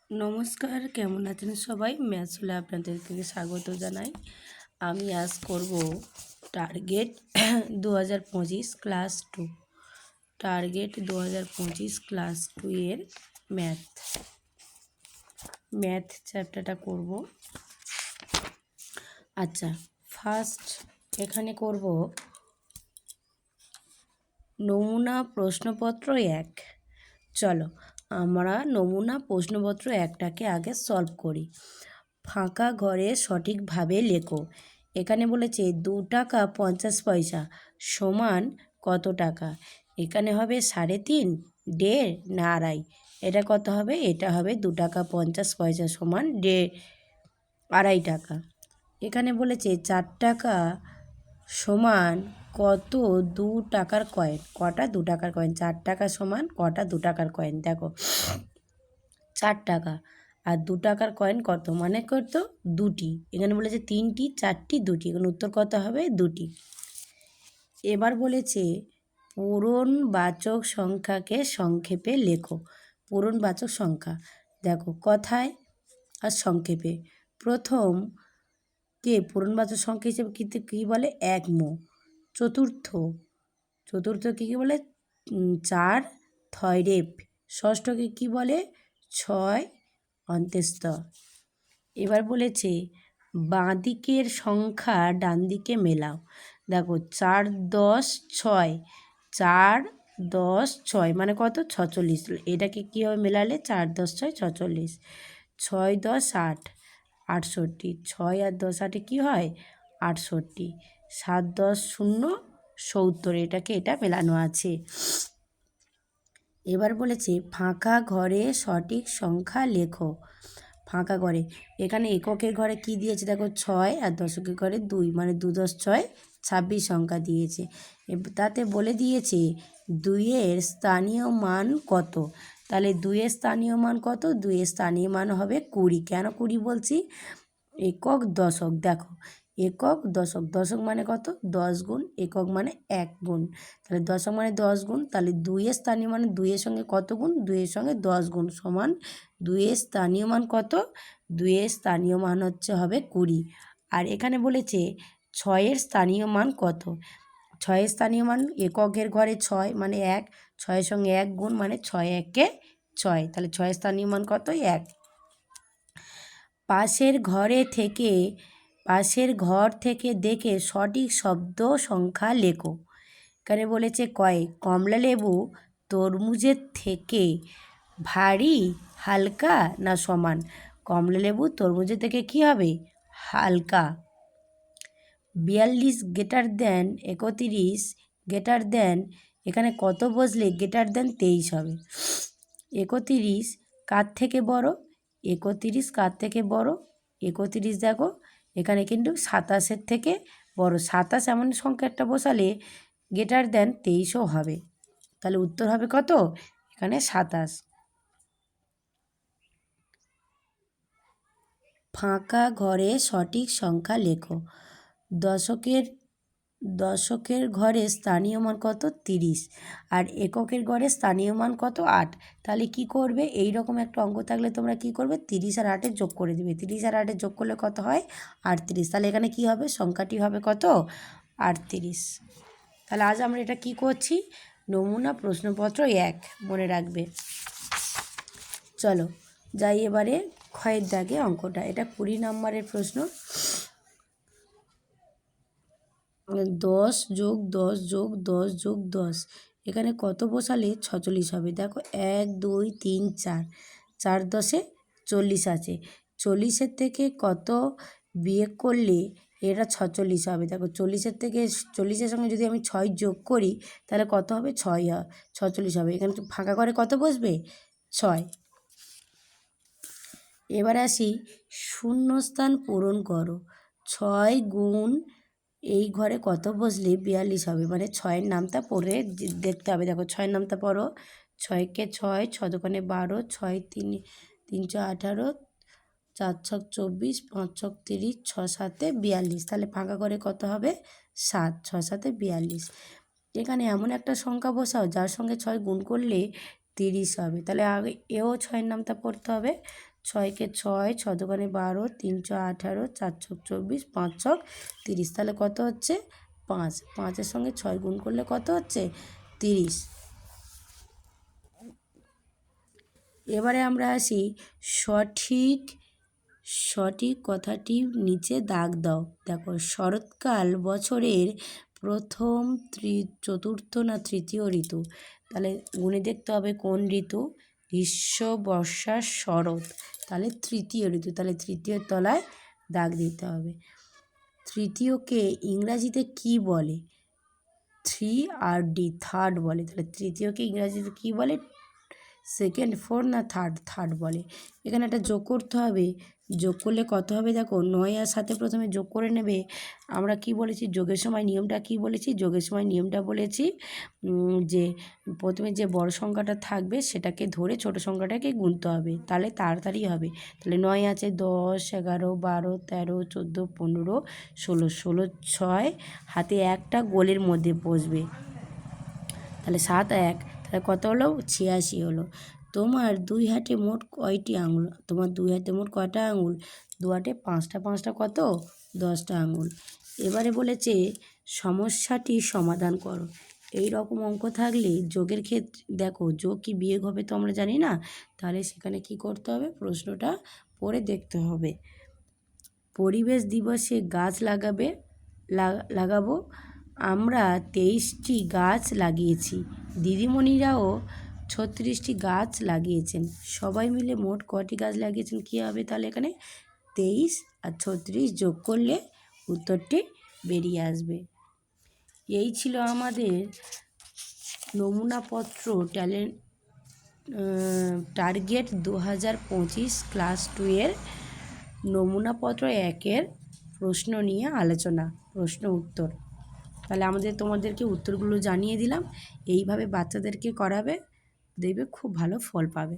নমস্কার, কেমন আছেন সবাই? ম্যাথস হলে আপনাদেরকে স্বাগত জানাই। আমি আজ করব টার্গেট 2025 ক্লাস 2। টার্গেট 2025 ক্লাস 2 এর ম্যাথ চ্যাপ্টারটা করব। আচ্ছা, ফার্স্ট এখানে করব নমুনা প্রশ্নপত্র 1। চলো আমরা নমুনা প্রশ্নপত্র 1টাকে আগে সলভ করি। ফাঁকা ঘরে সঠিকভাবে লেখো। এখানে বলেছে 2 টাকা 50 পয়সা সমান কত টাকা। এখানে হবে 3.5, 1.5 না 2.5। এটা কত হবে? এটা হবে 2 টাকা 50 পয়সা সমান 2.5 টাকা। এখানে বলেছে 4 টাকা সমান কত 2 টাকার কয়েন। কটা 2 টাকার কয়েন? 4 টাকা সমান কটা 2 টাকার কয়েন? দেখো 4 টাকা আর 2 টাকার কয়েন কত, মানে কত? 2টি। এখানে বলেছে 3টি, 4টি, 2টি। এখানে উত্তর কত হবে? 2টি। এবার বলেছে পূরণবাচক সংখ্যাকে সংক্ষেপে লেখো। পূরণবাচক সংখ্যা দেখো কথায় আর সংক্ষেপে। প্রথম কে পূরণবাচক সংখ্যা হিসেবে কী বলে? 1 মো। চতুর্থকে কী বলে? 4 থয়রেপ। ষষ্ঠকে কী বলে? 6 অন্ত্যেস্ত। এবার বলেছে বাঁ দিকের সংখ্যা ডান দিকে মেলাও। দেখো 4 10 6, 4 10 6 মানে কত? 46। এটাকে কীভাবে মেলালে? 4 10 6 46, 6 10 8 68, 6 আর 10 8 কী হয়? 68, 7 10 0 70। এটাকে এটা মেলানো আছে। এবার বলেছে ফাঁকা ঘরে সঠিক সংখ্যা লেখো। ফাঁকা ঘরে এখানে এককের ঘরে কি দিয়েছে? দেখো 6 আর দশকের ঘরে 2, মানে 2 10 6 26 সংখ্যা দিয়েছে। তাতে বলে দিয়েছে 2-এর স্থানীয় মান কত। তাহলে 2-এর স্থানীয় মান কত? 2-এর স্থানীয় মান হবে 20। কেন 20 বলছি? একক দশক। দেখো একক দশক, দশক মানে কত? 10 গুণ, একক মানে 1 গুণ। তাহলে দশক মানে 10 গুণ। তাহলে 2-এর স্থানীয় মানে 2-এর সঙ্গে কত গুণ? 2-এর সঙ্গে 10 গুণ সমান 2-এর স্থানীয় মান কত? 2-এর স্থানীয় মান হবে 20। আর এখানে বলেছে 6-এর স্থানীয় মান কত। 6-এর স্থানীয় মান এককের ঘরে 6 মানে 1, 6-এর সঙ্গে 1 গুণ মানে 6 1 6। তাহলে 6-এর স্থানীয় মান কত? 1। পাশের ঘর থেকে দেখে সঠিক শব্দ সংখ্যা লেখো। এখানে বলেছে কমলা লেবু তরমুজের থেকে ভারী, হালকা না সমান? কমলা লেবু তরমুজের থেকে কী হবে? হালকা। 42 গ্রেটার দেন 31 গ্রেটার দেন, এখানে কত বসলে গ্রেটার দেন 23 হবে? 31 কার থেকে বড়? 31 কার থেকে বড়? 31 দেখো এখানে কিন্তু 27-এর থেকে বড়। 27 এমন সংখ্যা একটা বসালে গ্রেটার দেন 23ও হবে। তাহলে উত্তর হবে কত? এখানে 27। ফাঁকা ঘরে সঠিক সংখ্যা লেখো। দশকের ঘরে স্থানীয় মান কত? 30। আর এককের ঘরে স্থানীয় মান কত? 8। তাহলে কি করবে? এই রকম একটা অঙ্ক থাকলে তোমরা কি করবে? 30 আর 8-এর যোগ করে দেবে। 30 আর 8-এর যোগ করলে কত হয়? 38। তাহলে এখানে কি হবে? সংখ্যাটি হবে কত? 38। তাহলে আজ আমরা এটা কি করছি? নমুনা প্রশ্নপত্র 1 মনে রাখবে। চলো যাই এবারে ক্ষয়ের দাগে অঙ্কটা। এটা 20 নম্বরের প্রশ্ন। 10 যোগ 10 যোগ 10 যোগ 10, এখানে কত বসালে 46 হবে? দেখো 1 2 3 4, 4 10 40 আছে। 40-এর থেকে কত বিয়োগ করলে এটা 46 হবে? দেখো 40-এর থেকে 40-এর সঙ্গে যদি আমি 6 যোগ করি তাহলে কত হবে? 46 হবে। এখানে ফাঁকা ঘরে কত বসবে? 6। এবার আসি শূন্যস্থান পূরণ করো। 6 গুণ এই ঘরে কত বসলে 42 হবে? মানে 6-এর নামটা পড়ে দেখতে হবে। দেখো 6-এর নামটা পড়ো। 6-কে 6, 6 দোকানে 12, 6 3 3 18, 4 ছক 24, 5 ছক 30, 6 7 42। তাহলে ফাঁকা ঘরে কত হবে? 7। 6 7 42। এখানে এমন একটা সংখ্যা বসাও যার সঙ্গে 6 গুণ করলে 30 হবে। তাহলে আগে এও 6-এর নামটা পড়তে হবে। ছয়কে ছয়, ছ দোকানে 12, 3 × 18, 4 × 24, 5 × 30। তাহলে কত হচ্ছে? 5। 5-এর সঙ্গে 6 গুণ করলে কত হচ্ছে? 30। এবারে আমরা আসি সঠিক সঠিক কথাটি নিচে দাগ দাও। দেখো, শরৎকাল বছরের প্রথম, চতুর্থ না তৃতীয় ঋতু? তাহলে গুণে দেখতে হবে কোন ঋতু। গ্রীষ্ম, বর্ষা, শরৎ। তাহলে তৃতীয় ঋতু। তাহলে তৃতীয় তলায় দাগ দিতে হবে। তৃতীয়কে ইংরাজিতে কি বলে? 3rd, থার্ড বলে। তাহলে তৃতীয়কে ইংরাজিতে কি বলে? সেকেন্ড, ফোর্থ না থার্ড বলে। এখানে একটা যোগ করতে হবে। যোগ করলে কত হবে? দেখো, 9 আর 7 প্রথমে যোগ করে নেবে। আমরা কি বলেছি যোগের সময় নিয়মটা? কি বলেছি যোগের সময় নিয়মটা? বলেছি যে প্রথমে যে বড় সংখ্যাটা থাকবে সেটাকে ধরে ছোট সংখ্যাটাকে গুনতে হবে, তাহলে তাড়াতাড়ি হবে। তাহলে 9 আছে 10, 11, 12, 13, 14, 15, 16। 16, 6 হাতে একটা গোলের মধ্যে বসবে। তাহলে 7 আর 1, তাহলে কত হলো? 86 হলো। তোমার দুই হাতে মোট কয়টি আঙুল? তোমার দুই হাতে মোট কয়টা আঙুল? দু হাতে 5টা 5টা কত? 10টা আঙুল। এবারে বলেছে সমস্যাটি সমাধান করো। এই রকম অঙ্ক থাকলে যোগের ক্ষেত্রে দেখো, যোগ কি বিয়োগ হবে তো আমরা জানি না। তাহলে সেখানে কি করতে হবে? প্রশ্নটা পড়ে দেখতে হবে। পরিবেশ দিবসে গাছ লাগাবো। আমরা 23টি গাছ লাগিয়েছি। দিদিমণিরাও 36টি গাছ লাগিয়েছেন। সবাই মিলে মোট কটি গাছ লাগিয়েছেন? কী হবে তাহলে? এখানে 23 আর 36 যোগ করলে উত্তরটি বেরিয়ে আসবে। এই ছিল আমাদের নমুনাপত্র টার্গেট 2025 ক্লাস 2 এর নমুনাপত্র 1-এর প্রশ্ন নিয়ে আলোচনা, প্রশ্ন উত্তর। তাহলে তোমাদেরকে উত্তরগুলো জানিয়ে দিলাম। এইভাবে বাচ্চাদেরকে করাবে, দেখবে খুব ভালো ফল পাবে।